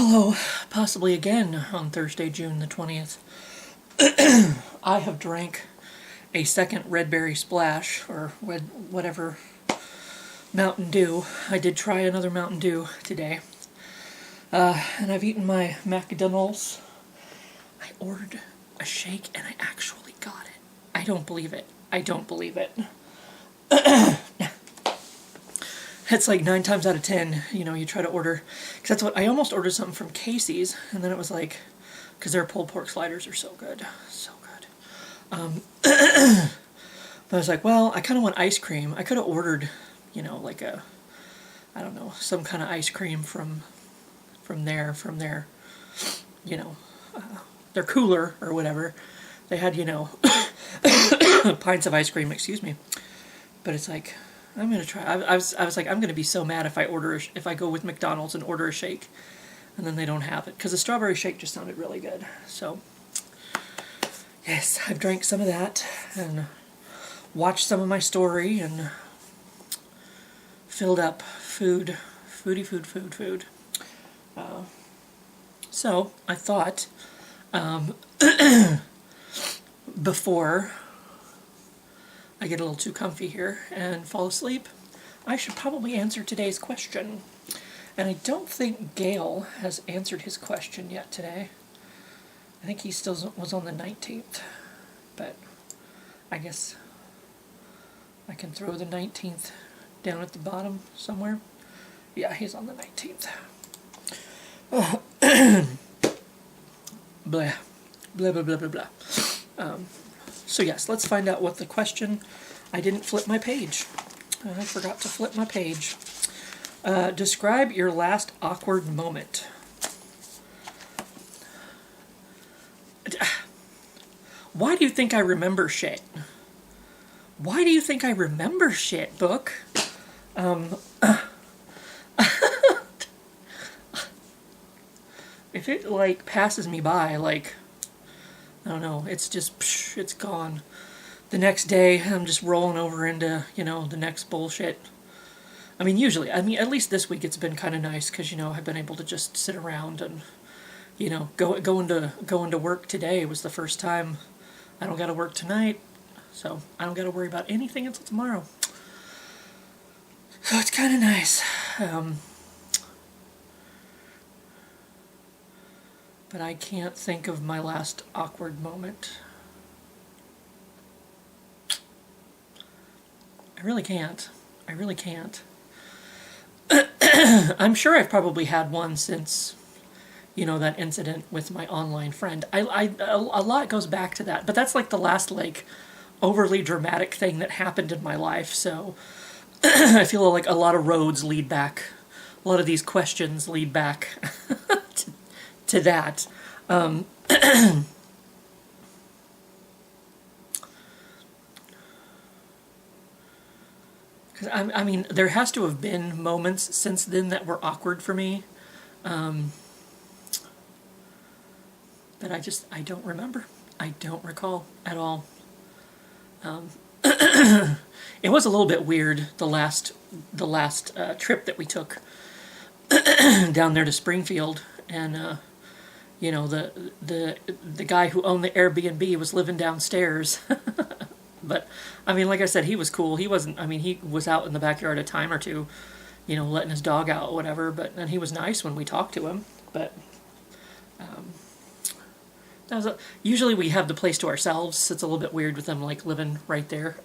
Hello, possibly again on Thursday, June the 20th. I have drank a second red berry splash, or whatever, Mountain Dew. I did try another Mountain Dew today. And I've eaten my McDonald's. I ordered a shake and I actually got it. I don't believe it. I don't believe it. It's like 9 times out of 10, you try to order, because that's what, I almost ordered something from Casey's, and then it was like, because their pulled pork sliders are so good, so good. But I was like, well, I kind of want ice cream. I could have ordered, like I don't know, some kind of ice cream from their, their cooler or whatever. They had, pints of ice cream, excuse me. But it's like, I'm gonna try. I was like, I'm gonna be so mad if I go with McDonald's and order a shake, and then they don't have it, because the strawberry shake just sounded really good. So, yes, I've drank some of that and watched some of my story and filled up food. So I thought, before I get a little too comfy here and fall asleep, I should probably answer today's question. And I don't think Gail has answered his question yet today. I think he still was on the 19th. But I guess I can throw the 19th down at the bottom somewhere. Yeah, he's on the 19th. Blah. Blah, blah, blah, blah, blah. So yes, let's find out what the question... I didn't flip my page. I forgot to flip my page. Describe your last awkward moment. Why do you think I remember shit? Why do you think I remember shit, book? If it, like, passes me by, like... I don't know, it's just, psh, it's gone. The next day, I'm just rolling over into, the next bullshit. I mean, usually, at least this week it's been kind of nice, because, I've been able to just sit around and, going to work today was the first time. I don't got to work tonight, so I don't got to worry about anything until tomorrow. So it's kind of nice. But I can't think of my last awkward moment. I really can't. I'm sure I've probably had one since, that incident with my online friend. A lot goes back to that, but that's like the last, like, overly dramatic thing that happened in my life, so I feel like a lot of roads lead back. A lot of these questions lead back to that. Because I mean, there has to have been moments since then that were awkward for me, but I don't remember. I don't recall at all. It was a little bit weird the last trip that we took down there to Springfield, and the guy who owned the Airbnb was living downstairs. But, I mean, like I said, he was cool. He wasn't, he was out in the backyard a time or two, letting his dog out or whatever, and he was nice when we talked to him, but, usually we have the place to ourselves, so it's a little bit weird with them, like, living right there.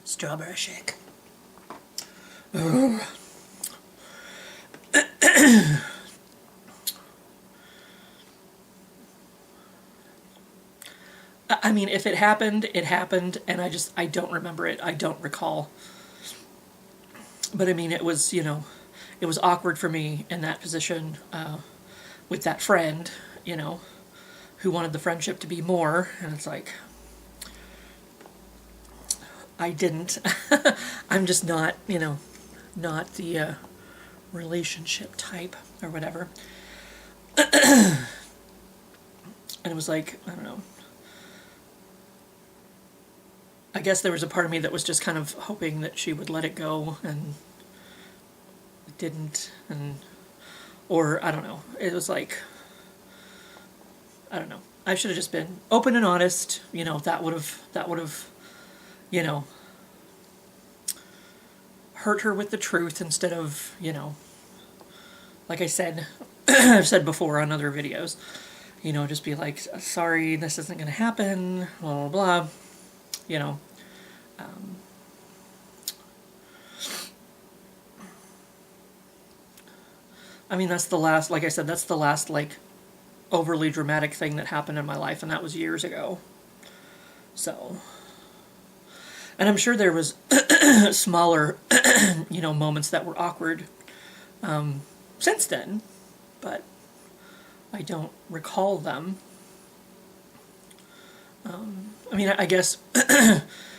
Strawberry shake. Oh. I mean, if it happened, it happened, and I don't remember it. I don't recall. But I mean, it was, it was awkward for me in that position, with that friend, who wanted the friendship to be more, and it's like, I didn't. I'm just not, not the, relationship type, or whatever. And it was like, I don't know. I guess there was a part of me that was just kind of hoping that she would let it go and didn't, or I don't know. It was like, I don't know. I should have just been open and honest. That would have, you know, hurt her with the truth instead of, like I said, I've said before on other videos, just be like, sorry, this isn't going to happen, blah, blah, blah, you know. I mean, that's the last, like I said, that's the last, like, overly dramatic thing that happened in my life, and that was years ago. So, and I'm sure there was smaller, moments that were awkward since then, but I don't recall them. I mean, I guess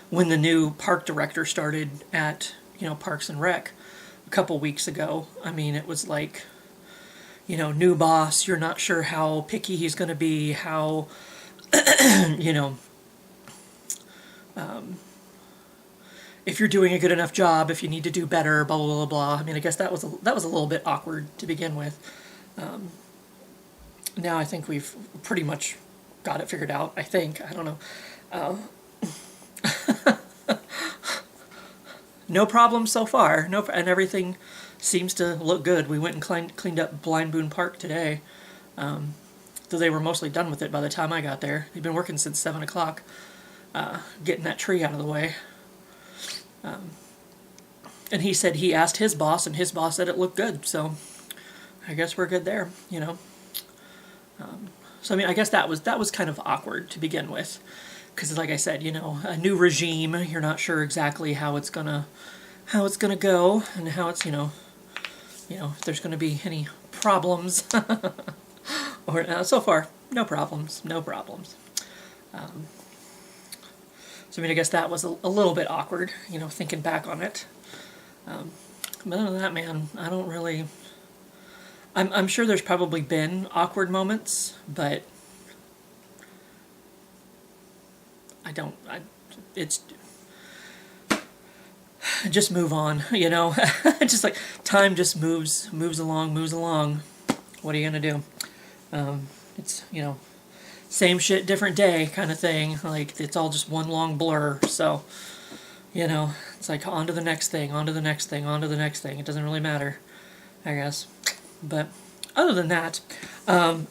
when the new park director started at, Parks and Rec a couple weeks ago, I mean, it was like, new boss, you're not sure how picky he's going to be, how, if you're doing a good enough job, if you need to do better, blah, blah, blah, blah. I mean, I guess that was a little bit awkward to begin with. Now I think we've pretty much got it figured out, I think. I don't know. No problems so far. And everything seems to look good. We went and cleaned up Blind Boon Park today. Though they were mostly done with it by the time I got there. They've been working since 7 o'clock, getting that tree out of the way. And he said he asked his boss, and his boss said it looked good. So I guess we're good there, So I mean, I guess that was kind of awkward to begin with, because like I said, a new regime, you're not sure exactly how it's gonna go, and how it's if there's gonna be any problems. Or so far, no problems. So I mean, I guess that was a little bit awkward, thinking back on it. But other than that, man, I don't really. I'm sure there's probably been awkward moments, but it's just move on, just like time just moves along. What are you gonna do? It's same shit, different day kind of thing. Like, it's all just one long blur. So, it's like on to the next thing, on to the next thing, on to the next thing. It doesn't really matter, I guess. But other than that,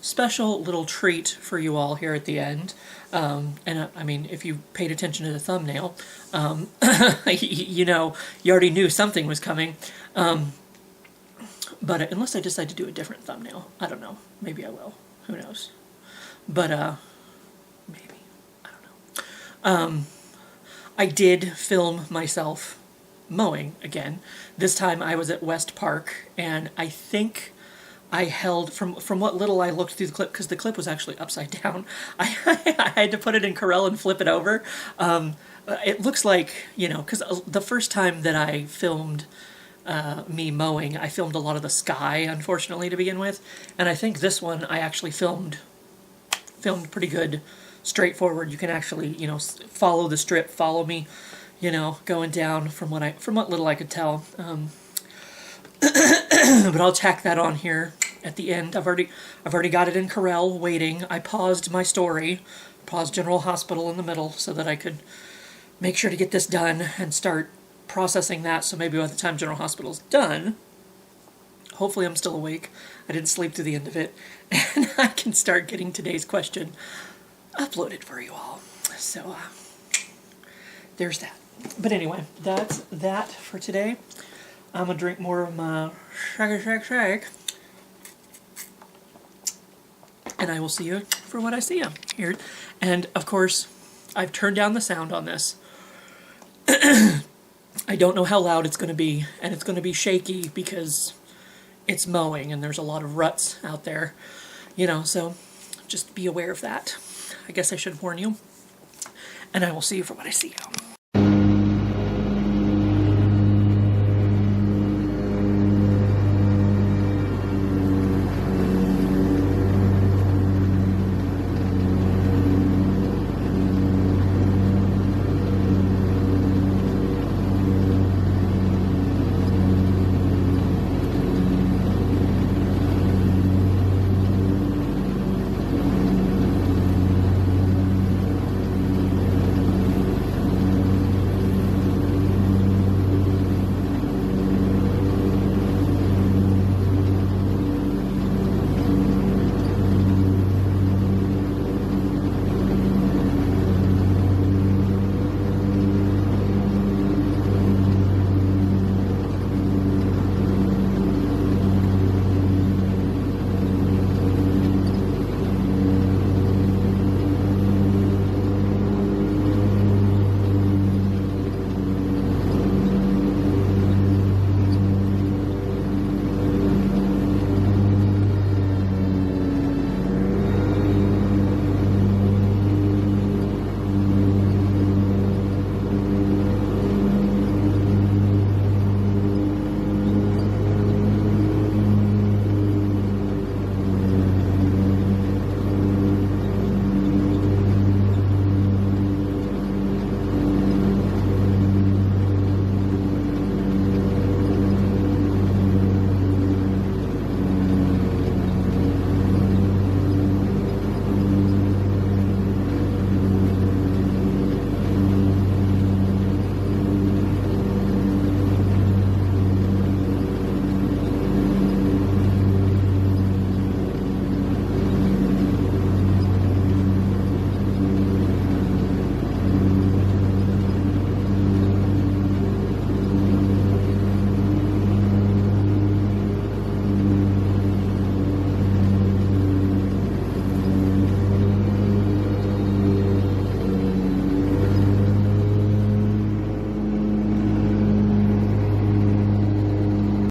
special little treat for you all here at the end. And I mean, if you paid attention to the thumbnail, you already knew something was coming. But unless I decide to do a different thumbnail, I don't know. Maybe I will. Who knows? But maybe, I don't know. I did film myself mowing again. This time I was at West Park, and I think I held, from what little I looked through the clip, because the clip was actually upside down, I had to put it in Corel and flip it over. It looks like, because the first time that I filmed me mowing, I filmed a lot of the sky, unfortunately, to begin with, and I think this one I actually filmed pretty good, straightforward. You can actually, follow the strip, follow me, going down from what little I could tell. But I'll tack that on here at the end. I've already got it in Corel waiting. I paused my story, paused General Hospital in the middle so that I could make sure to get this done and start processing that. So maybe by the time General Hospital's done, hopefully I'm still awake. I didn't sleep through the end of it, and I can start getting today's question uploaded for you all. So there's that. But anyway, that's that for today. I'm gonna drink more of my shake, and I will see you for what I see you here. And of course, I've turned down the sound on this. I don't know how loud it's gonna be, and it's gonna be shaky because it's mowing and there's a lot of ruts out there, so just be aware of that. I guess I should warn you. And I will see you for what I see you.